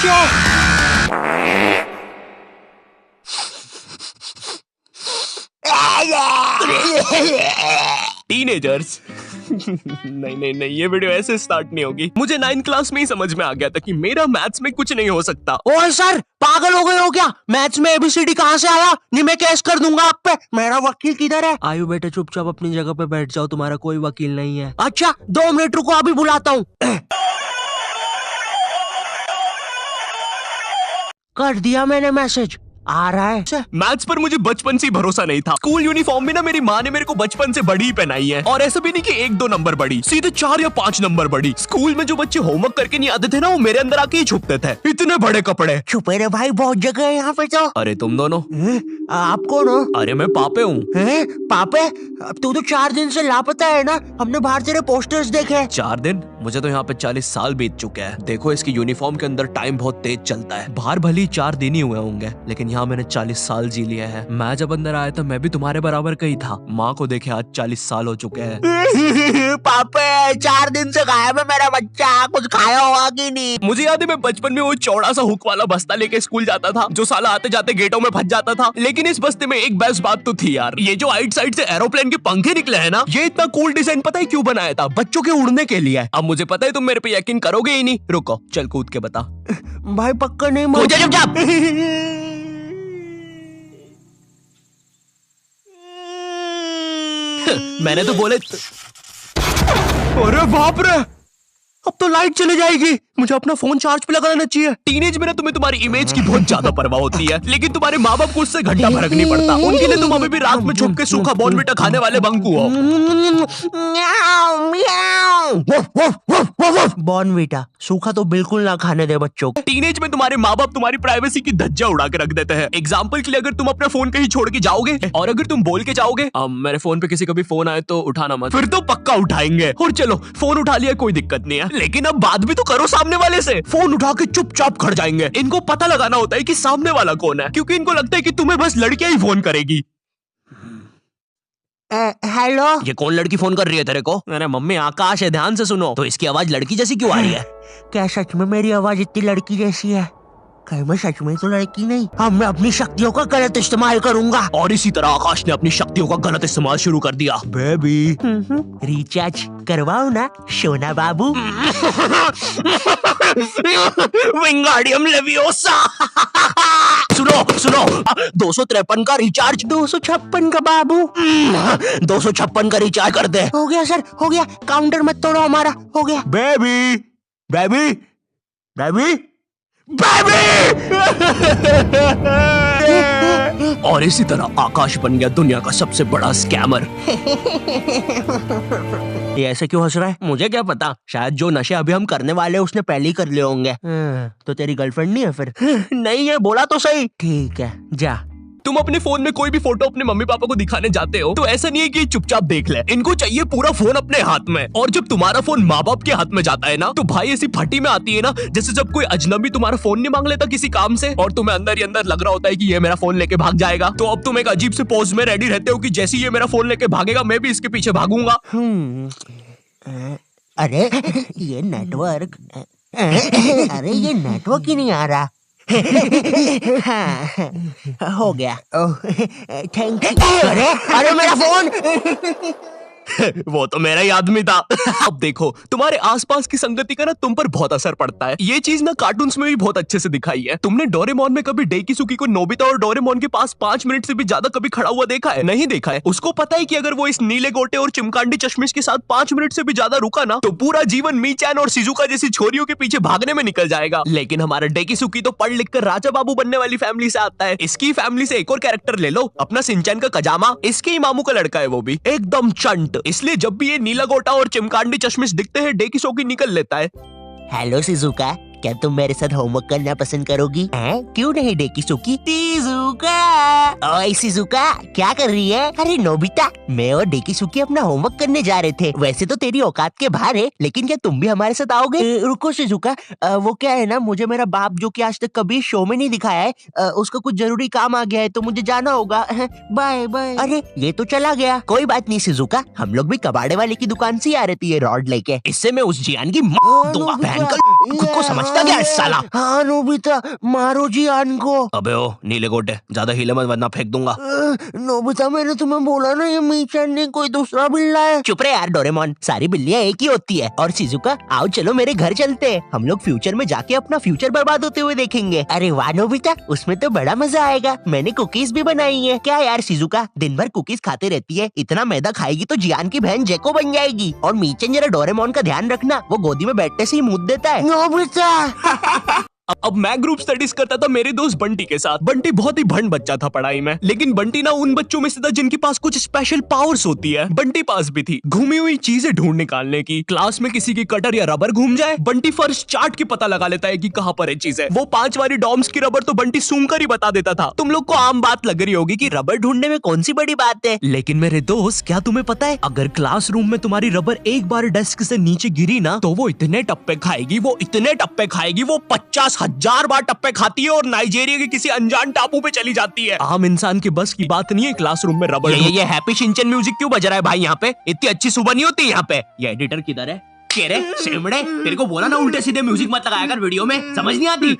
बच्चों। टीनेजर्स। नहीं नहीं नहीं, ये वीडियो ऐसे स्टार्ट नहीं होगी। मुझे 9th क्लास में ही समझ में आ गया था कि मेरा मैथ्स में कुछ नहीं हो सकता। ओए सर, पागल हो गए हो क्या? मैथ्स में एबीसीडी कहाँ से आया? नहीं, मैं केस कर दूंगा आप पे। मेरा वकील किधर है? आयु बेटे, चुपचाप अपनी जगह पे बैठ जाओ, तुम्हारा कोई वकील नहीं है। अच्छा 2 मिनट रुको, अभी बुलाता हूँ। कर दिया मैंने मैसेज, आ रहा है। मैथ्स पर मुझे बचपन से ही भरोसा नहीं था। स्कूल यूनिफॉर्म में ना मेरी माँ ने मेरे को बचपन से बड़ी पहनाई है, और ऐसा भी नहीं कि 1-2 नंबर बड़ी, सीधे 4 या 5 नंबर बड़ी। स्कूल में जो बच्चे होमवर्क करके नहीं आते थे ना, वो मेरे अंदर आके ही छुपते थे। इतने बड़े कपड़े। छुपे रे भाई, बहुत जगह है यहाँ पे तो। अरे तुम दोनों। आप कौन हो? अरे मैं पापे हूँ। पापे? अब तू तो 4 दिन से लापता है ना, हमने बाहर तेरे पोस्टर्स देखे। 4 दिन? मुझे तो यहाँ पे 40 साल बीत चुके हैं। देखो इसकी यूनिफॉर्म के अंदर टाइम बहुत तेज चलता है। बाहर भले ही 4 दिन ही हुए होंगे, लेकिन यहाँ मैंने 40 साल जी लिए हैं। मैं जब अंदर आया था मैं भी तुम्हारे बराबर का ही था। माँ को देखे आज 40 साल हो चुके हैं। पापे 4 दिन से गायब है मेरा बच्चा, कुछ खाया होगा कि नहीं? मुझे याद है मैं बचपन में वो चौड़ा सा हुक वाला बस्ता लेके स्कूल जाता था, जो साला आते जाते गेटों में फंस जाता था। लेकिन इस बस्ते में एक बेस्ट बात तो थी यार, ये जो आइट साइड से एरोप्लेन के पंखे निकले हैं ना, ये इतना कूल डिजाइन पता है क्यों बनाया था? बच्चों के उड़ने के लिए। अब मुझे पता है तुम मेरे पे यकीन करोगे ही नहीं। रुको, चल कूद के बता। भाई पक्का नहीं कूद जा चुपचाप। मैंने तो बोले। अरे बाप रे, अब तो लाइट चली जाएगी। मुझे अपना फोन चार्ज पे लगाना चाहिए। टीनेज में ना तुम्हें तुम्हारी इमेज की बहुत ज्यादा परवाह होती है, लेकिन तुम्हारे माँ बाप को उससे घंटा फर्क नहीं पड़ता। उनके लिए तुम अभी भी रात में छुप के सूखा बॉर्नविटा खाने वाले बंकू हो। बॉर्नविटा सूखा तो बिल्कुल ना खाने दे बच्चों को। टीनेज में तुम्हारे माँ बाप तुम्हारी प्राइवेसी की धज्जियां उड़ा के रख देते हैं। एग्जाम्पल के लिए, अगर तुम अपना फोन कहीं छोड़ के जाओगे और अगर तुम बोल के जाओगे मेरे फोन पे किसी का भी फोन आए तो उठाना मत, फिर तो पक्का उठाएंगे। और चलो फोन उठा लिया, कोई दिक्कत नहीं है, लेकिन अब बात भी तो करो सामने वाले से। फोन उठा के चुपचाप खड़ जाएंगे। इनको पता लगाना होता है कि सामने वाला कौन है, क्योंकि इनको लगता है कि तुम्हें बस लड़कियां ही फोन करेगी। हेलो, ये कौन लड़की फोन कर रही है तेरे को? अरे मम्मी आकाश है, ध्यान से सुनो। तो इसकी आवाज लड़की जैसी क्यों आ रही है? क्या सच में मेरी आवाज इतनी लड़की जैसी है? कहीं मैं सच में तो लड़की नहीं? अब मैं अपनी शक्तियों का गलत इस्तेमाल करूंगा। और इसी तरह आकाश ने अपनी शक्तियों का गलत इस्तेमाल शुरू कर दिया। बेबी रिचार्ज करवाओ ना सोना बाबू। Wingardium leviosa. सुनो सुनो, 253 का रिचार्ज। 256 का बाबू। 256 का रिचार्ज कर दे। हो गया सर, हो गया। काउंटर मत तोड़ो हमारा, हो गया। बेबी बेबी बेबी और इसी तरह आकाश बन गया दुनिया का सबसे बड़ा स्कैमर। ये ऐसे क्यों हंस रहा है? मुझे क्या पता, शायद जो नशे अभी हम करने वाले उसने पहले ही कर लिए होंगे। तो तेरी गर्लफ्रेंड नहीं है फिर? नहीं है, बोला तो सही। ठीक है जा। तुम अपने फोन में कोई भी फोटो अपने मम्मी पापा को दिखाने जाते हो तो ऐसा नहीं है कि चुपचाप देख ले, इनको चाहिए पूरा फोन अपने हाथ में। और जब तुम्हारा फोन माँ बाप के हाथ में जाता है ना, तो भाई ऐसी फटी में आती है ना, जैसे जब कोई अजनबी तुम्हारा फोन नहीं मांग लेता किसी काम से, और तुम्हें अंदर ही अंदर लग रहा होता है कि ये मेरा फोन लेके भाग जाएगा। तो अब तुम एक अजीब से पोज में रेडी रहते हो कि जैसे ये मेरा फोन लेके भागेगा मैं भी इसके पीछे भागूंगा। अरे ये नेटवर्क, अरे ये नेटवर्क ही नहीं आ रहा। हाँ, हो गया। Thank you. अरे मेरा फोन। वो तो मेरा ही आदमी था। अब देखो तुम्हारे आसपास की संगति का ना तुम पर बहुत असर पड़ता है। ये चीज ना कार्टून्स में भी बहुत अच्छे से दिखाई है। तुमने डोरेमोन में कभी डेकिसुकी को नोबिता और डोरेमोन के पास 5 मिनट से भी ज्यादा कभी खड़ा हुआ देखा है? नहीं देखा है। उसको पता है कि अगर वो इस नीले गोटे और चिमकांडी चश्मिश के साथ 5 मिनट से भी ज्यादा रुका ना, तो पूरा जीवन मीचैन और शिजुका जैसी छोरियों के पीछे भागने में निकल जाएगा। लेकिन हमारा डेकिसुकी तो पढ़ लिख कर राजा बाबू बनने वाली फैमिली से आता है। इसकी फैमिली से एक और कैरेक्टर ले लो, अपना सिंचैन का कजामा। इसके ही मामू का लड़का है, वो भी एकदम चंट। इसलिए जब भी ये नीला गोटा और चिमकांडी चश्मिश दिखते हैं, डेकिसुकी निकल लेता है। हेलो शिजुका, क्या तुम मेरे साथ होमवर्क करना पसंद करोगी? क्यों नहीं डेकिसुकी? ओए शिजुका, क्या कर रही है? अरे नोबिता, मैं और डेकिसुकी अपना होमवर्क करने जा रहे थे। वैसे तो तेरी औकात के बाहर है, लेकिन क्या तुम भी हमारे साथ आओगे? रुको शिजुका, वो क्या है ना, मुझे मेरा बाप जो कि आज तक कभी शो में नहीं दिखाया है, उसका कुछ जरूरी काम आ गया है तो मुझे जाना होगा। Bye bye. अरे ये तो चला गया। कोई बात नहीं शिजुका, हम लोग भी कबाड़े वाले की दुकान से ही आ रहे थे ये रॉड लेके। इससे मैं उस जियान की दूंगा। खुद को समझता समझता क्या है साला? हाँ नोबिता, मारो जी आन को। अबे ओ नीले गोटे, ज्यादा हिले मत वरना फेंक दूंगा। नोबिता मैंने तुम्हें बोला ना ये मीचन ने कोई दूसरा बिल्ला है। चुप रहे यार डोरेमोन, सारी बिल्लियां एक ही होती है। और शिजुका आओ चलो मेरे घर चलते हैं, हम लोग फ्यूचर में जाके अपना फ्यूचर बर्बाद होते हुए देखेंगे। अरे वाह नोबिता, उसमें तो बड़ा मजा आएगा। मैंने कुकीज भी बनाई है। क्या यार शिजुका दिन भर कुकीज खाते रहती है, इतना मैदा खाएगी तो जियान की बहन जेको बन जाएगी। और मीचन जरा डोरेमोन का ध्यान रखना, वो गोदी में बैठने से ही मुंह देता है। नोबिता अब मैं ग्रुप स्टडीज करता था मेरे दोस्त बंटी के साथ। बंटी बहुत ही भंड बच्चा था पढ़ाई में, लेकिन बंटी ना उन बच्चों में से था जिनके पास कुछ स्पेशल पावर्स होती है। बंटी पास भी थी घूमी हुई चीजें ढूंढ निकालने की। क्लास में किसी की कटर या रबर घूम जाए, बंटी फर्स्ट चार्ट की पता लगा लेता है कि कहाँ पर है चीजें। वो 5 वाली डॉम्स की रबर तो बंटी सूंघ कर ही बता देता था। तुम लोग को आम बात लग रही होगी कि रबर ढूंढने में कौन सी बड़ी बात है, लेकिन मेरे दोस्त क्या तुम्हें पता है, अगर क्लासरूम में तुम्हारी रबर एक बार डेस्क से नीचे गिरी ना तो वो इतने टप्पे खाएगी, वो इतने टप्पे खाएगी, वो 50,000 बार पे खाती है और नाइजीरिया के किसी अनजान टापू पे चली जाती है। आम इंसान के बस की बात नहीं है क्लासरूम में रबर। ये हैप्पी शिनचैन म्यूजिक क्यों बज रहा है भाई यहाँ पे? इतनी अच्छी सुबह नहीं होती यहाँ पे। ये एडिटर किधर है? केरे सेमड़े, तेरे को बोला ना उल्टे सीधे म्यूजिक मत लगाया कर वीडियो में, समझ नहीं आती?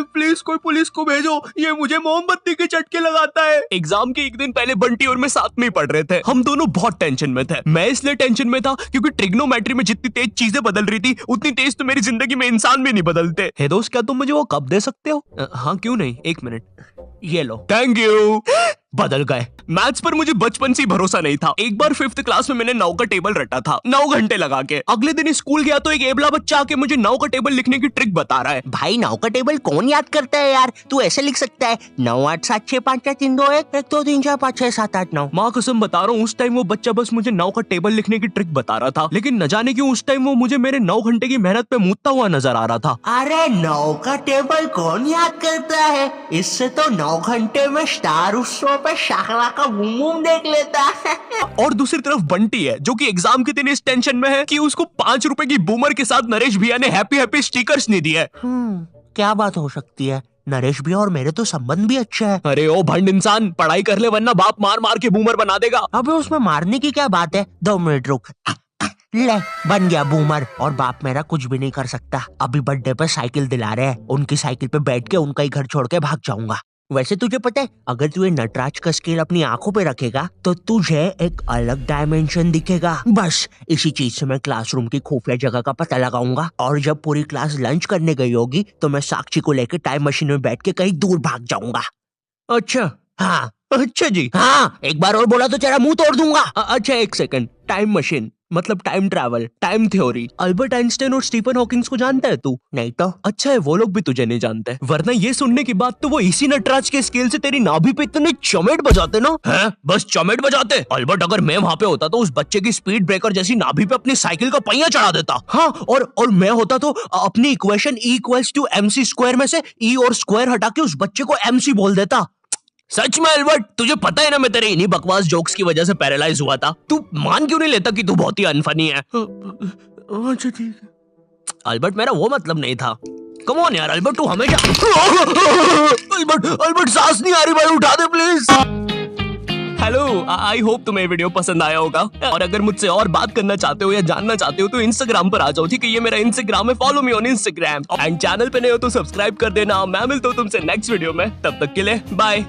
प्लीज कोई पुलिस को भेजो, ये मुझे मोमबत्ती के चटके लगाता है। एग्जाम के एक दिन पहले बंटी और मैं साथ में ही पढ़ रहे थे। हम दोनों बहुत टेंशन में थे। मैं इसलिए टेंशन में था क्योंकि ट्रिग्नोमेट्री में जितनी तेज चीजें बदल रही थी उतनी तेज तो मेरी जिंदगी में इंसान भी नहीं बदलते। हे दोस्त, क्या तुम मुझे वो कप दे सकते हो? हाँ क्यों नहीं, 1 मिनट, ये लो। Thank you. बदल गए। मैथ्स पर मुझे बचपन से ही भरोसा नहीं था। एक बार 5th क्लास में मैंने 9 का टेबल रटा था, 9 घंटे लगा के। अगले दिन स्कूल गया तो एक एबला बच्चा आके मुझे 9 का टेबल लिखने की ट्रिक बता रहा है। भाई 9 का टेबल कौन याद करता है यार, तू ऐसे लिख सकता है 9 8 7 6 5 4 3 2 1 1 2 3 4 5 6 7 8 9। माँ कसम बता रहा हूँ, उस टाइम वो बच्चा बस मुझे 9 का टेबल लिखने की ट्रिक बता रहा था, लेकिन न जाने क्यों उस टाइम वो मुझे मेरे 9 घंटे की मेहनत पे मूतता हुआ नजर आ रहा था। अरे 9 का टेबल कौन याद करता है, इससे तो 9 घंटे में स्टार उत्सव पे शाकरा का बूम बूम देख लेता है। और दूसरी तरफ बंटी है जो कि एग्जाम के दिन इस टेंशन में है कि उसको 5 रुपए की बूमर के साथ नरेश भैया ने हैप्पी हैप्पी स्टिकर्स नहीं दिए। क्या बात हो सकती है, नरेश भैया और मेरे तो संबंध भी अच्छे हैं। अरे ओ भंड इंसान, पढ़ाई कर ले वरना बाप मार मार के बूमर बना देगा। अबे उसमें मारने की क्या बात है, 2 मिनट रुक। ले बन गया बूमर, और बाप मेरा कुछ भी नहीं कर सकता। अभी बर्थडे पे साइकिल दिला रहे हैं, उनकी साइकिल पे बैठ के उनका ही घर छोड़ के भाग जाऊंगा। वैसे तुझे पता है, अगर तू ये नटराज का स्केल अपनी आंखों पे रखेगा तो तुझे एक अलग डायमेंशन दिखेगा। बस इसी चीज से मैं क्लासरूम की खुफिया जगह का पता लगाऊंगा, और जब पूरी क्लास लंच करने गई होगी तो मैं साक्षी को लेकर टाइम मशीन में बैठ के कहीं दूर भाग जाऊंगा। अच्छा हाँ अच्छा जी, हाँ, एक बार और बोला तो तेरा मुंह तोड़ दूंगा। अच्छा 1 सेकंड, टाइम मशीन मतलब time travel, time theory, Albert Einstein और स्टीफन हॉकिंस को जानता है तू? नहीं तो। अच्छा है वो लोग भी तुझे नहीं जानते, वरना ये सुनने के बाद तो वो इसी नटराज के स्केल से तेरी नाभि पे इतने चमेट बजाते ना। हैं? बस चमेट बजाते? अल्बर्ट अगर मैं वहाँ पे होता तो उस बच्चे की स्पीड ब्रेकर जैसी नाभि पे अपनी साइकिल का पहिया चढ़ा देता। हाँ, और मैं होता तो अपनी इक्वेशन E=mc² में से E और स्क्वायर हटा के उस बच्चे को MC बोल देता। सच में अल्बर्ट, तुझे पता है ना मैं तेरे इन्हीं बकवास जोक्स की वजह से पैरालाइज हुआ था। तू मान क्यों नहीं लेता कि तू बहुत ही अनफनी है? अच्छा ठीक है अल्बर्ट, मेरा वो मतलब नहीं था। कम ऑन यार अल्बर्ट, तू हमेशा अल्बर्ट सांस नहीं आ रही भाई, उठा दे प्लीज। हेलो, आई होप तुम्हें वीडियो पसंद आया होगा, और अगर मुझसे और बात करना चाहते हो या जानना चाहते हो तो इंस्टाग्राम पर आ जाओ, ठीक है? ये मेरा इंस्टाग्राम है, follow me on Instagram. And channel पे नए हो तो सब्सक्राइब कर देना। मैं मिलता हूँ तुमसे नेक्स्ट वीडियो में, तब तक के लिए बाय।